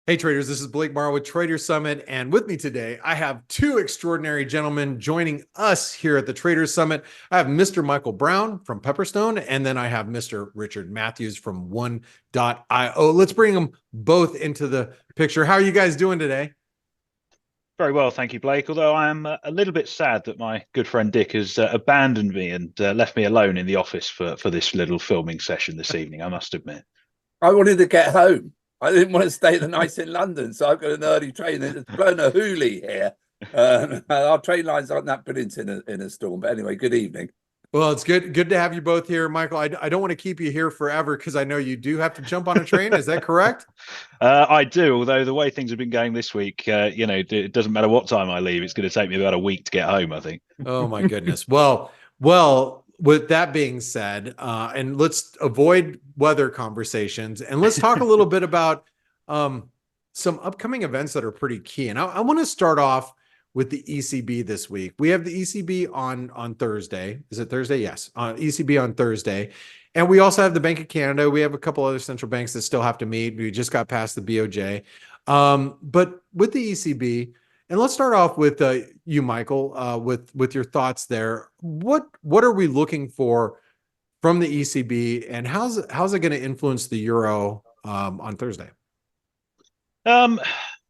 Hey traders, this is Blake Morrow with Trader Summit, and with me today I have two extraordinary gentlemen joining us here at the Trader Summit. I have Mr. Michael Brown from Pepperstone, and then I have Mr. Richard Matthews from 1.io. Let's bring them both into the picture. How are you guys doing today? Very well, thank you, Blake. Although I am a little bit sad that my good friend Dick has abandoned me and left me alone in the office for this little filming session this evening, I must admit. I wanted to get home. I didn't want to stay the night in London, so I've got an early train. It's blown a hoolie here. Our train lines aren't that brilliant in a storm. But anyway, good evening. Well, it's good to have you both here, Michael. I don't want to keep you here forever because I know you do have to jump on a train. Is that correct? I do, although the way things have been going this week, it doesn't matter what time I leave. It's going to take me about a week to get home, I think. Oh my goodness. Well, with that being said, and let's avoid weather conversations and let's talk a little bit about some upcoming events that are pretty key. And I want to start off with the ECB this week. We have the ECB on Thursday. Is it Thursday? Yes, ECB on Thursday. And we also have the Bank of Canada. We have a couple other central banks that still have to meet. We just got past the BOJ. But with the ECB, and let's start off with you, Michael, with your thoughts there. What are we looking for from the ECB, and how's it going to influence the euro on Thursday? Um,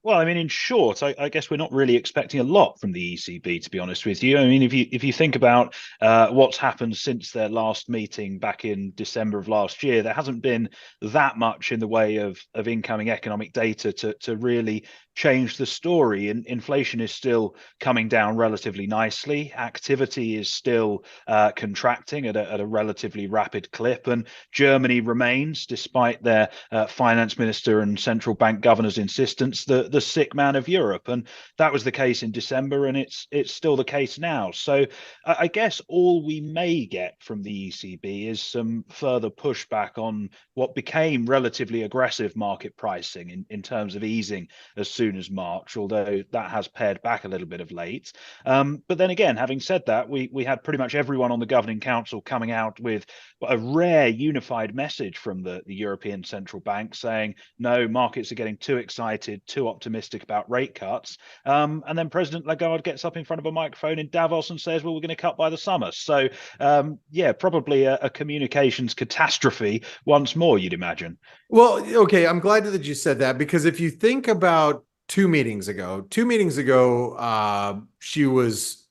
well, I mean, in short, I guess we're not really expecting a lot from the ECB, to be honest with you. I mean, if you think about what's happened since their last meeting back in December of last year, there hasn't been that much in the way of incoming economic data to really change the story. And inflation is still coming down relatively nicely. Activity is still contracting at a relatively rapid clip, and Germany remains, despite their finance minister and central bank governor's insistence, the sick man of Europe. And that was the case in December, and it's still the case now. So I guess all we may get from the ECB is some further pushback on what became relatively aggressive market pricing in terms of easing as soon as March, although that has pared back a little bit of late. But then again, having said that, we had pretty much everyone on the governing council coming out with a rare unified message from the European Central Bank saying, no, markets are getting too excited, too optimistic about rate cuts. And then President Lagarde gets up in front of a microphone in Davos and says, well, we're going to cut by the summer. So, yeah, probably a communications catastrophe once more, you'd imagine. Well, okay, I'm glad that you said that, because if you think about two meetings ago, she was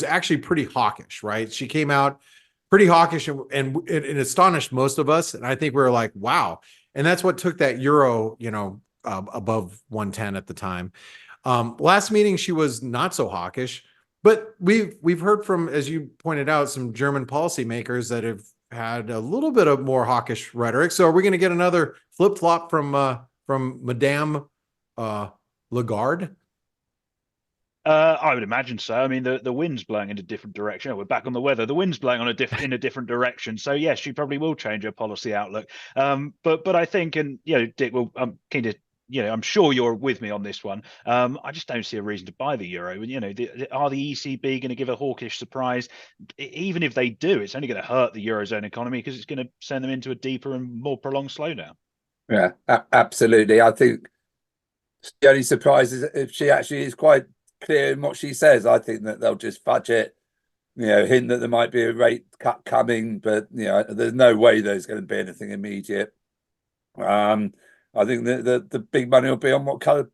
actually pretty hawkish, right? She came out pretty hawkish, and it astonished most of us. And I think we were like, wow. And that's what took that euro, above 110 at the time. Last meeting, she was not so hawkish, but we've heard from, as you pointed out, some German policymakers that have had a little bit of more hawkish rhetoric. So are we going to get another flip-flop from Madame Lagarde? I would imagine so. I mean, the wind's blowing in a different direction. We're back on the weather. The wind's blowing in a different direction. So yes, she probably will change her policy outlook. But I think, and Dick, well, I'm keen to, I'm sure you're with me on this one. I just don't see a reason to buy the euro. And are the ECB going to give a hawkish surprise? Even if they do, it's only going to hurt the eurozone economy because it's going to send them into a deeper and more prolonged slowdown. Yeah, absolutely. I think the only surprise is if she actually is quite clear in what she says. I think that they'll just fudge it, hint that there might be a rate cut coming, but there's no way there's going to be anything immediate. I think the big money will be on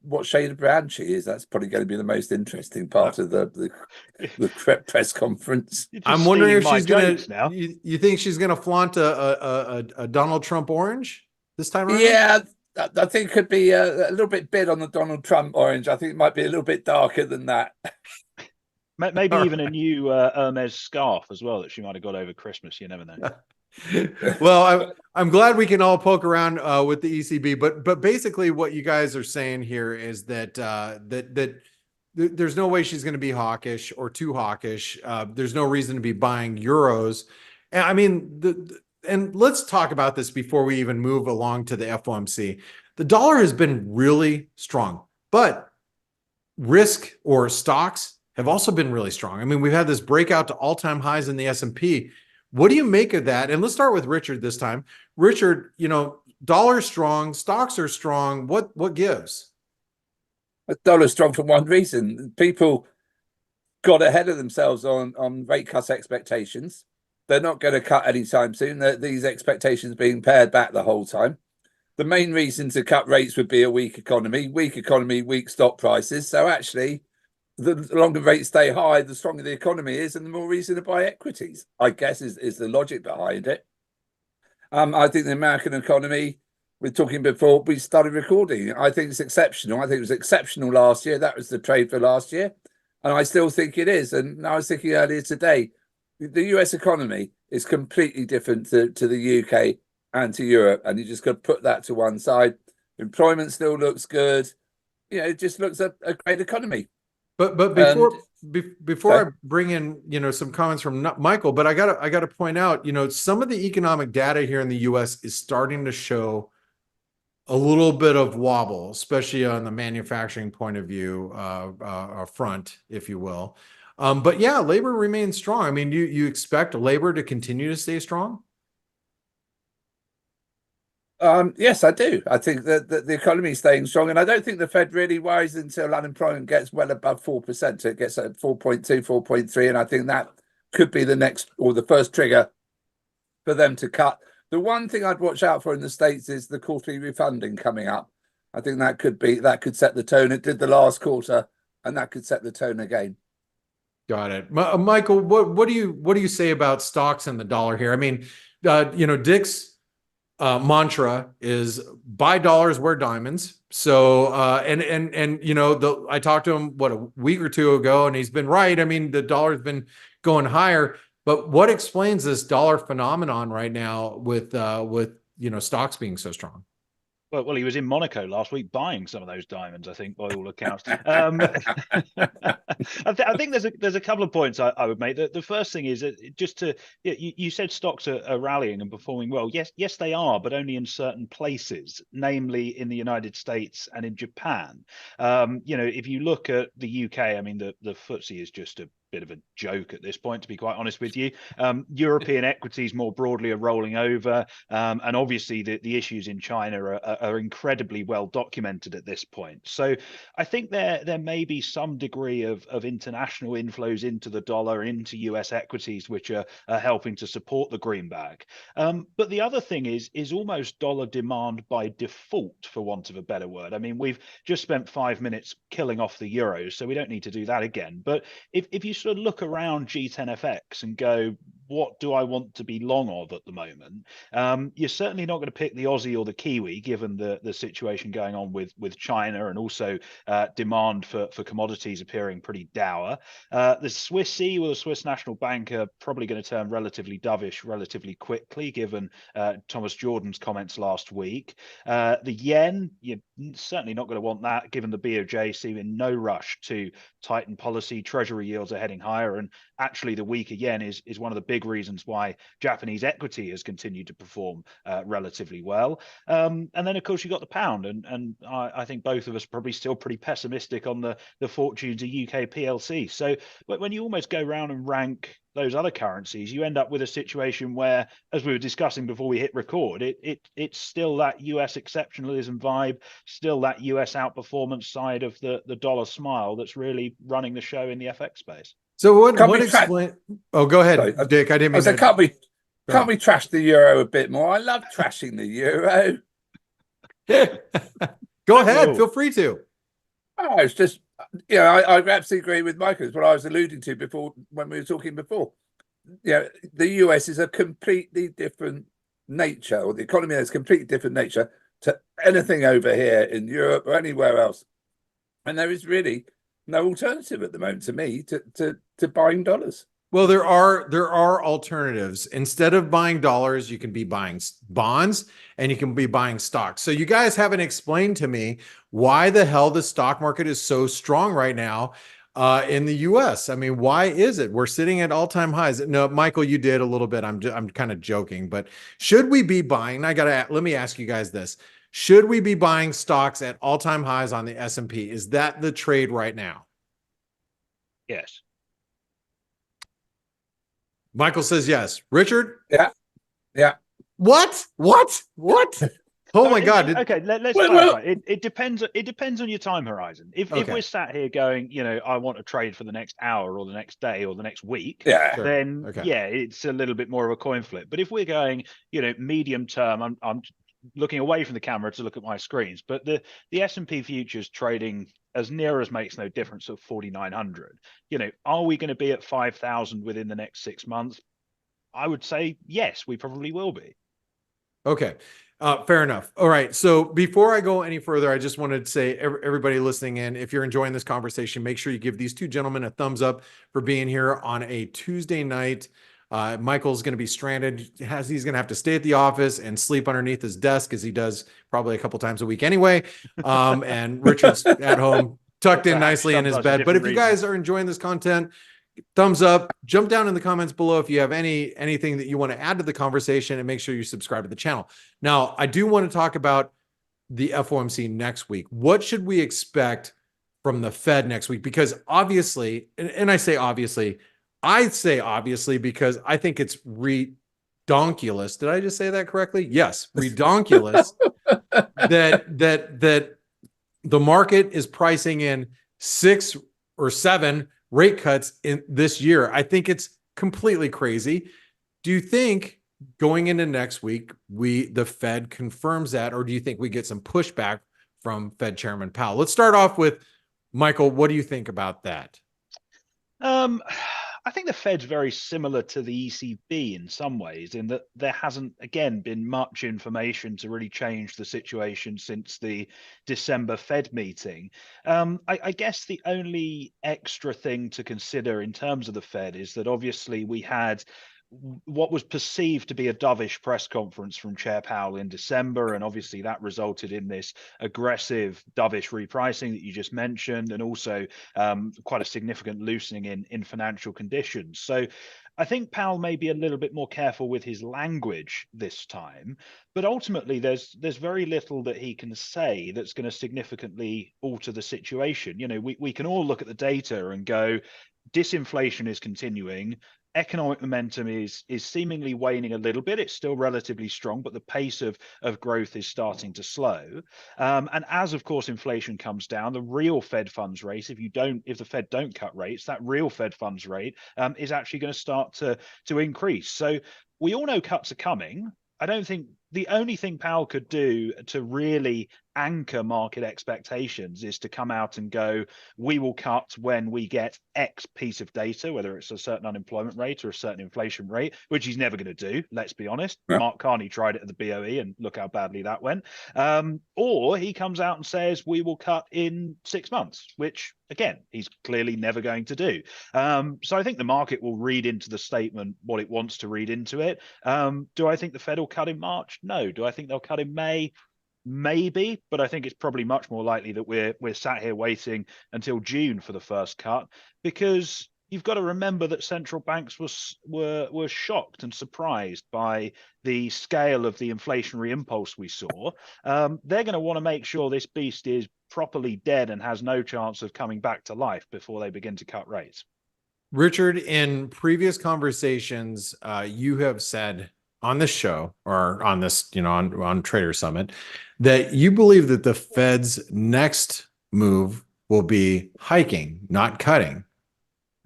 what shade of brown she is. That's probably going to be the most interesting part of the press conference. I'm wondering if she's going to. You think she's going to flaunt a Donald Trump orange this time around? Yeah, I think it could be a little bit bid on the Donald Trump orange. I think it might be a little bit darker than that. Maybe even a new Hermes scarf as well that she might have got over Christmas. You never know. Well, I'm glad we can all poke around with the ECB, but basically what you guys are saying here is that there's no way she's going to be hawkish or too hawkish. There's no reason to be buying euros. And I mean, and let's talk about this before we even move along to the FOMC. The dollar has been really strong, but risk or stocks have also been really strong. I mean, we've had this breakout to all-time highs in the S&P. What do you make of that? And let's start with Richard this time. Richard, dollar's strong, stocks are strong. What gives? The dollar's strong for one reason. People got ahead of themselves on rate cut expectations. They're not going to cut anytime soon. These expectations being pared back the whole time. The main reason to cut rates would be a weak economy, weak stock prices. So actually, the longer rates stay high, the stronger the economy is, and the more reason to buy equities, I guess, is the logic behind it. I think the American economy, we're talking before we started recording, I think it's exceptional. I think it was exceptional last year. That was the trade for last year. And I still think it is. And I was thinking earlier today, the US economy is completely different to the UK and to Europe. And you just got to put that to one side. Employment still looks good. You know, it just looks a great economy. But before I bring in, some comments from Michael, but I gotta point out, some of the economic data here in the US is starting to show a little bit of wobble, especially on the manufacturing point of view, front, if you will. But yeah, labor remains strong. I mean, you expect labor to continue to stay strong? Yes, I do. I think that the economy is staying strong, and I don't think the Fed really worries until unemployment gets well above 4%. So it gets at 4.2, 4.3, and I think that could be the next or the first trigger for them to cut. The one thing I'd watch out for in the States is the quarterly refunding coming up. I think that could set the tone. It did the last quarter, and that could set the tone again. Got it. Michael, what do you say about stocks and the dollar here? I mean, Dick's mantra is buy dollars, wear diamonds. So I talked to him a week or two ago, and he's been right. I mean, the dollar's been going higher, but what explains this dollar phenomenon right now with stocks being so strong? Well, he was in Monaco last week buying some of those diamonds, I think, by all accounts. I think there's a couple of points I would make. The first thing is you said stocks are rallying and performing well. Yes, they are, but only in certain places, namely in the United States and in Japan. If you look at the UK, I mean, the FTSE is just a bit of a joke at this point, to be quite honest with you. European equities more broadly are rolling over, and obviously the issues in China are incredibly well documented at this point. So I think there may be some degree of international inflows into the dollar, into US equities, which are helping to support the greenback. But the other thing is almost dollar demand by default, for want of a better word. I mean, we've just spent 5 minutes killing off the euros, so we don't need to do that again. But if you sort of look around G10FX and go, what do I want to be long of at the moment? You're certainly not going to pick the Aussie or the Kiwi, given the situation going on with China, and also demand for commodities appearing pretty dour. The Swissy or the Swiss National Bank are probably going to turn relatively dovish relatively quickly, given Thomas Jordan's comments last week. The yen, you're certainly not going to want that, given the BOJ seem in no rush to tighten policy. Treasury yields are heading higher, and actually the weaker yen is one of the big reasons why Japanese equity has continued to perform relatively well. And then of course you've got the pound, and I think both of us probably still pretty pessimistic on the fortunes of UK PLC. So when you almost go around and rank those other currencies, you end up with a situation where, as we were discussing before we hit record, it's still that US exceptionalism vibe, still that US outperformance side of the dollar smile that's really running the show in the FX space. So what explain? Oh, go ahead, sorry, Dick. I didn't mean to. Can't we trash the euro a bit more? I love trashing the euro. Go ahead. Whoa. Feel free to. Oh, it's just, I absolutely agree with Michael. It's what I was alluding to before when we were talking before. The US is a completely different nature, or the economy has completely different nature to anything over here in Europe or anywhere else. And there is really no alternative at the moment to me to buying dollars. Well, there are alternatives. Instead of buying dollars, you can be buying bonds and you can be buying stocks. So you guys haven't explained to me why the hell the stock market is so strong right now in the US. I mean, why is it? We're sitting at all-time highs. No, Michael, you did a little bit. I'm kind of joking, but should we be buying? Let me ask you guys this. Should we be buying stocks at all-time highs on the S&P? Is that the trade right now? Yes. Michael says yes. Richard? Yeah. What? Oh my God. Okay, let's Well, clarify. It depends. It depends on your time horizon. If Okay. we're sat here going, I want to trade for the next hour or the next day or the next week, yeah, Sure. then Okay. yeah, it's a little bit more of a coin flip. But if we're going, medium term, I'm looking away from the camera to look at my screens. But the S&P futures trading as near as makes no difference at 4,900. Are we going to be at 5,000 within the next 6 months? I would say yes, we probably will be. Okay. Fair enough. All right. So before I go any further, I just wanted to say, everybody listening in, if you're enjoying this conversation, make sure you give these two gentlemen a thumbs up for being here on a Tuesday night. Michael's going to be stranded. He's going to have to stay at the office and sleep underneath his desk, as he does probably a couple times a week anyway. And Richard's at home, tucked in nicely in his bed. But if you guys are enjoying this content, thumbs up, jump down in the comments below if you have anything that you want to add to the conversation, and make sure you subscribe to the channel. Now, I do want to talk about the FOMC next week. What should we expect from the Fed next week? Because obviously, and I say obviously because I think it's redonkulous. Did I just say that correctly? Yes, redonkulous that the market is pricing in 6 or 7 rate cuts in this year. I think it's completely crazy. Do you think going into next week, the Fed confirms that, or do you think we get some pushback from Fed Chairman Powell? Let's start off with Michael. What do you think about that? I think the Fed's very similar to the ECB in some ways, in that there hasn't, again, been much information to really change the situation since the December Fed meeting. I guess the only extra thing to consider in terms of the Fed is that obviously we had what was perceived to be a dovish press conference from Chair Powell in December, and obviously that resulted in this aggressive dovish repricing that you just mentioned, and also quite a significant loosening in financial conditions. So I think Powell may be a little bit more careful with his language this time, but ultimately there's very little that he can say that's going to significantly alter the situation. We can all look at the data and go, disinflation is continuing. Economic momentum is seemingly waning a little bit. It's still relatively strong, but the pace of growth is starting to slow. And as, of course, inflation comes down, the real Fed funds rate, if the Fed don't cut rates, that real Fed funds rate is actually going to start to increase. So we all know cuts are coming. I don't think the only thing Powell could do to really anchor market expectations is to come out and go, we will cut when we get X piece of data, whether it's a certain unemployment rate or a certain inflation rate, which he's never going to do, let's be honest. Yeah. Mark Carney tried it at the BOE and look how badly that went. Or he comes out and says, we will cut in 6 months, which again, he's clearly never going to do. So I think the market will read into the statement what it wants to read into it. Do I think the Fed will cut in March? No. Do I think they'll cut in May? Maybe, but I think it's probably much more likely that we're sat here waiting until June for the first cut, because you've got to remember that central banks were shocked and surprised by the scale of the inflationary impulse we saw. They're going to want to make sure this beast is properly dead and has no chance of coming back to life before they begin to cut rates. Richard, in previous conversations, you have said on this show or on this, on Trader Summit, that you believe that the Fed's next move will be hiking, not cutting.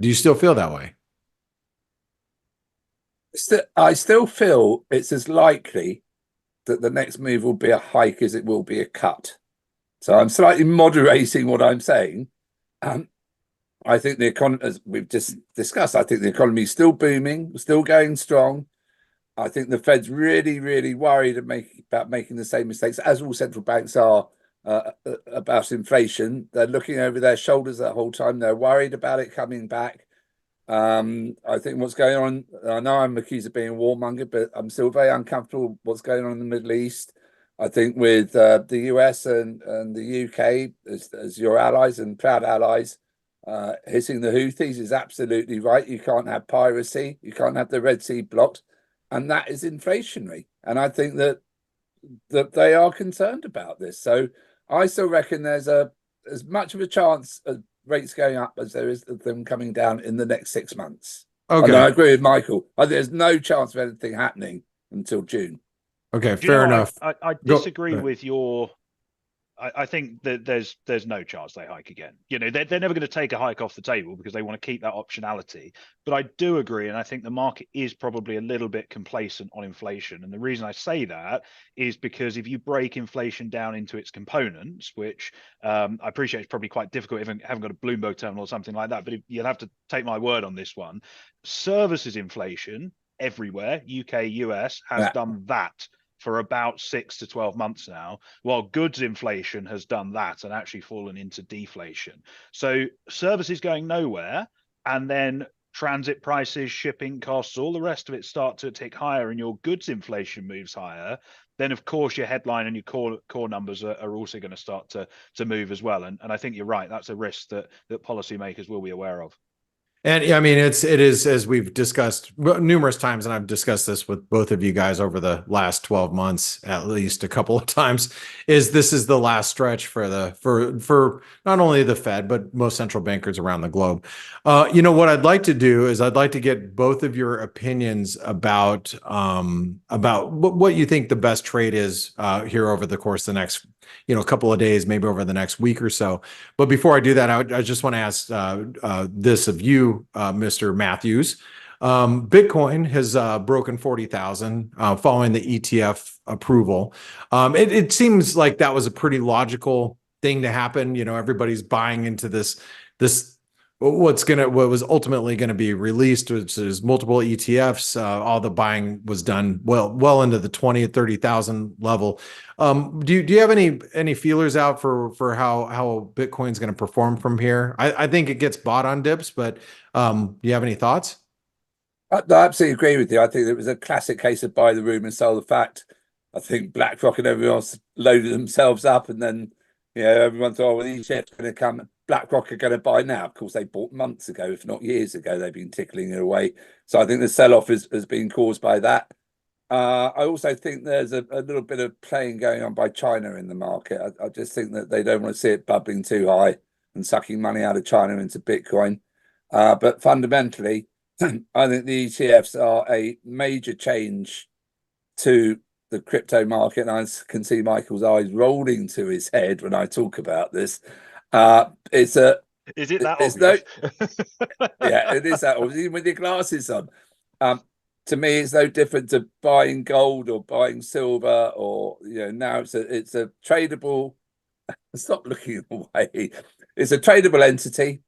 Do you still feel that way? I still feel it's as likely that the next move will be a hike as it will be a cut. So I'm slightly moderating what I'm saying. I think the economy, as we've just discussed, I think the economy is still booming, still going strong. I think the Fed's really, really worried about making the same mistakes, as all central banks are, about inflation. They're looking over their shoulders that whole time. They're worried about it coming back. I think what's going on, I know I'm accused of being a warmonger, but I'm still very uncomfortable with what's going on in the Middle East. I think with the US and the UK as your allies and proud allies, hitting the Houthis is absolutely right. You can't have piracy. You can't have the Red Sea blocked. And that is inflationary. And I think that they are concerned about this. So I still reckon there's as much of a chance of rates going up as there is of them coming down in the next 6 months. Okay. And I agree with Michael. I think there's no chance of anything happening until June. Okay, You fair know, enough. I Go- disagree go ahead. with your. I think that there's no chance they hike again. You know, they're never going to take a hike off the table because they want to keep that optionality. But I do agree, and I think the market is probably a little bit complacent on inflation. And the reason I say that is because if you break inflation down into its components, which I appreciate it's probably quite difficult if you haven't got a Bloomberg terminal or something like that, but you'll have to take my word on this one. Services inflation everywhere, UK, US, has done that for about 6 to 12 months now, while goods inflation has done that and actually fallen into deflation. So services going nowhere, and then transit prices, shipping costs, all the rest of it start to tick higher, and your goods inflation moves higher, then of course your headline and your core numbers are also going to start to move as well. And I think you're right, that's a risk that policymakers will be aware of. And I mean, it is, as we've discussed numerous times, and I've discussed this with both of you guys over the last 12 months, at least a couple of times, this is the last stretch for not only the Fed, but most central bankers around the globe. What I'd like to do is I'd like to get both of your opinions about what you think the best trade is here over the course of the next, couple of days, maybe over the next week or so. But before I do that, I just want to ask this of you, Mr. Matthews. Bitcoin has broken 40,000 following the ETF approval. It seems like that was a pretty logical thing to happen. Everybody's buying into this what was ultimately going to be released, which is multiple ETFs. All the buying was done well into the 20 30,000 level. Do you have any feelers out for how Bitcoin's going to perform from here? I think it gets bought on dips, but do you have any thoughts? I absolutely agree with you. I think it was a classic case of buy the rumor and sell the fact. I think BlackRock and everyone else loaded themselves up, and then everyone thought, well, these shares are going to come. BlackRock are going to buy now. Of course, they bought months ago, if not years ago. They've been tickling it away. So I think the sell-off has been caused by that. I also think there's a little bit of playing going on by China in the market. I just think that they don't want to see it bubbling too high and sucking money out of China into Bitcoin. But fundamentally, I think the ETFs are a major change to the crypto market. And I can see Michael's eyes rolling to his head when I talk about this. Is it that obvious? Yeah, it is that obvious, even with your glasses on. To me, it's no different to buying gold or buying silver, or now it's a tradable. Stop looking away. It's a tradable entity.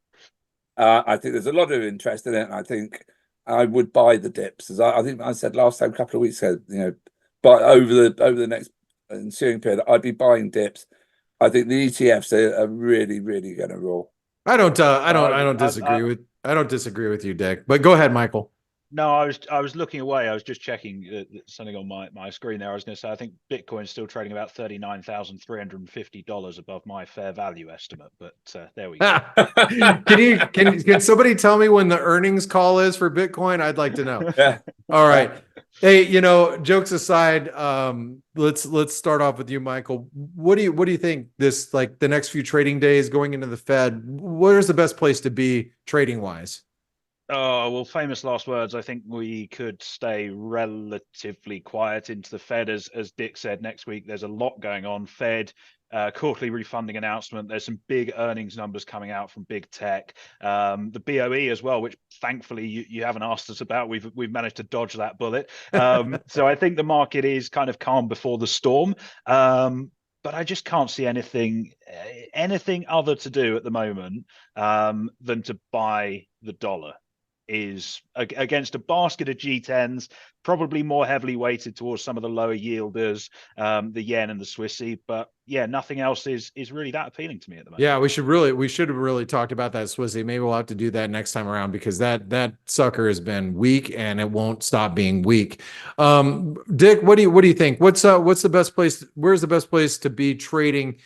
I think there's a lot of interest in it, and I think I would buy the dips. As I think I said last time, a couple of weeks ago, but over the next ensuing period, I'd be buying dips. I think the ETFs are really, really going to roll. I don't disagree with you, Dick. But go ahead, Michael. No, I was looking away. I was just checking something on my screen there. I was going to say I think Bitcoin's still trading about $39,350 above my fair value estimate. But there we go. Can somebody tell me when the earnings call is for Bitcoin? I'd like to know. Yeah. All right. Hey, jokes aside, let's start off with you, Michael. What do you think this, like, the next few trading days going into the Fed? Where's the best place to be trading wise? Oh, well, famous last words. I think we could stay relatively quiet into the Fed. As Dick said, next week there's a lot going on. Fed, quarterly refunding announcement. There's some big earnings numbers coming out from big tech. The BOE as well, which thankfully you haven't asked us about. We've managed to dodge that bullet. So I think the market is kind of calm before the storm. But I just can't see anything other to do at the moment than to buy the dollar. Is against a basket of G10s, probably more heavily weighted towards some of the lower yielders, the yen and the Swissy. But yeah, nothing else is really that appealing to me at the moment. Yeah, we should have really talked about that Swissy. Maybe we'll have to do that next time around, because that sucker has been weak and it won't stop being weak. Dick, what do you think? What's the best place? Where's the best place to be trading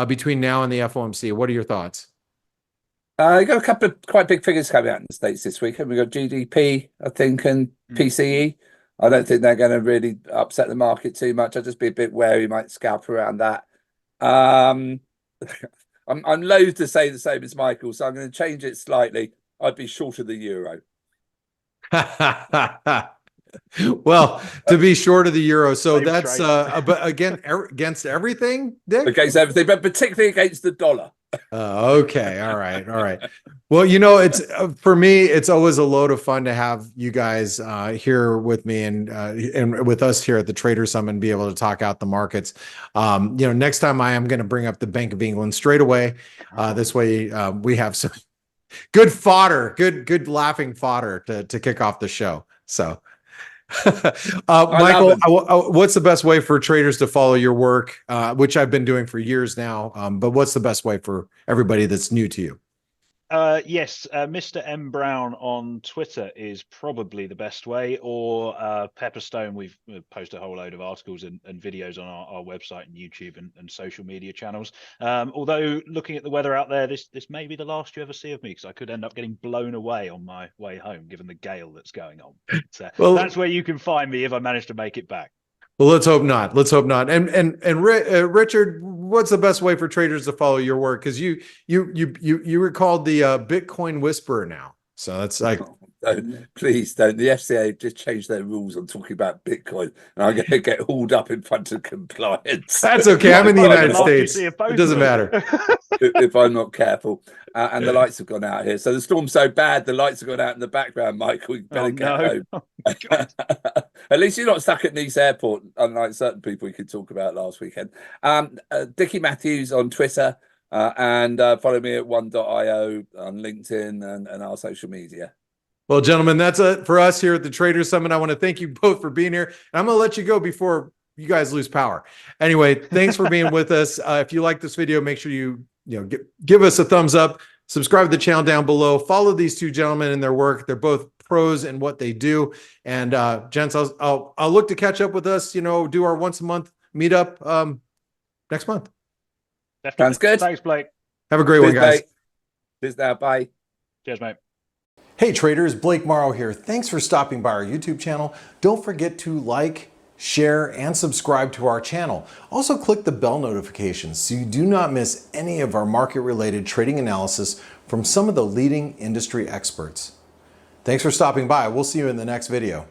between now and the FOMC? What are your thoughts? You got a couple of quite big figures coming out in the States this week. We got GDP, I think, and PCE. I don't think they're going to really upset the market too much. I'll just be a bit wary, might scalp around that. I'm loath to say the same as Michael, so I'm going to change it slightly. I'd be short of the euro. Well, to be short of the euro. So Same that's trade. but again against everything, Dick? Against everything, but particularly against the dollar. Okay. All right. All right. Well, you know, it's for me, it's always a load of fun to have you guys here with me and with us here at the Trader Summit and be able to talk out the markets. You know, next time I am going to bring up the Bank of England straight away. This way we have some good fodder, good laughing fodder to kick off the show. So. Michael, what's the best way for traders to follow your work, which I've been doing for years now? But what's the best way for everybody that's new to you? Yes, Mr. M Brown on Twitter is probably the best way, or Pepperstone. We've posted a whole load of articles and videos on our website and YouTube and social media channels. Although looking at the weather out there, this may be the last you ever see of me, because I could end up getting blown away on my way home, given the gale that's going on. But, well, that's where you can find me if I manage to make it back. Well, let's hope not. Let's hope not. And Richard, what's the best way for traders to follow your work? Because you were called the Bitcoin Whisperer now, so that's like. Please don't. The FCA just changed their rules on talking about Bitcoin, and I'm going to get hauled up in front of compliance. That's okay. I'm in the United States. It doesn't matter if I'm not careful. And the lights have gone out here. So the storm's so bad, the lights have gone out in the background, Michael. You better get home. At least you're not stuck at Nice Airport, unlike certain people we could talk about last weekend. Dickie Matthews on Twitter, and follow me at 1.io on LinkedIn and our social media. Well, gentlemen, that's it for us here at the Trader Summit. I want to thank you both for being here. And I'm going to let you go before you guys lose power. Anyway, thanks for being with us. If you like this video, make sure you give us a thumbs up, subscribe to the channel down below, follow these two gentlemen in their work. They're both pros in what they do. And gents, I'll look to catch up with us, do our once a month meetup next month. Definitely. Sounds good. Thanks, Blake. Have a great one, guys. Cheers now. Bye. Cheers, mate. Hey traders, Blake Morrow here. Thanks for stopping by our YouTube channel. Don't forget to like, share, and subscribe to our channel. Also click the bell notifications so you do not miss any of our market-related trading analysis from some of the leading industry experts. Thanks for stopping by. We'll see you in the next video.